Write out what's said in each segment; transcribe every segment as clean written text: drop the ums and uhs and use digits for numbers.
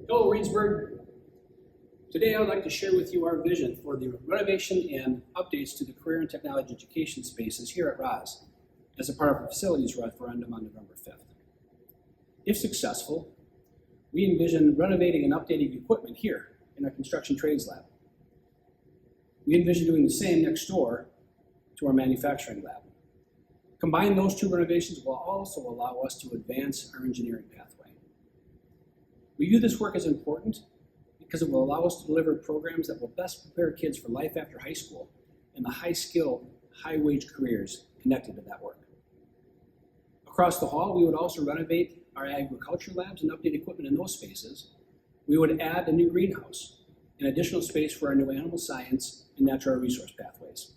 Hello, Reedsburg. Today I would like to share with you our vision for the renovation and updates to the career and technology education spaces here at RAHS as a part of our facilities referendum on November 5th. If successful, we envision renovating and updating equipment here in our construction trades lab. We envision doing the same next door to our manufacturing lab. Combine those two renovations will also allow us to advance our engineering pathway. We view this work as important because it will allow us to deliver programs that will best prepare kids for life after high school and the high-skilled, high-wage careers connected to that work. Across the hall, we would also renovate our agriculture labs and update equipment in those spaces. We would add a new greenhouse and additional space for our new animal science and natural resource pathways.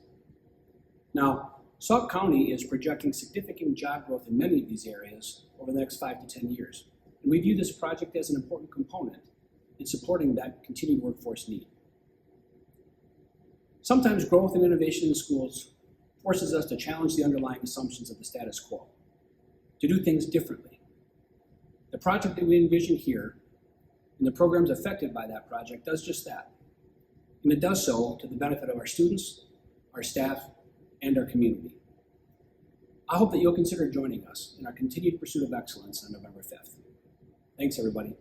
Now, Sauk County is projecting significant job growth in many of these areas over the next 5 to 10 years. And we view this project as an important component in supporting that continued workforce need. Sometimes growth and innovation in schools forces us to challenge the underlying assumptions of the status quo, to do things differently. The project that we envision here and the programs affected by that project does just that. And it does so to the benefit of our students, our staff, and our community. I hope that you'll consider joining us in our continued pursuit of excellence on November 5th. Thanks, everybody.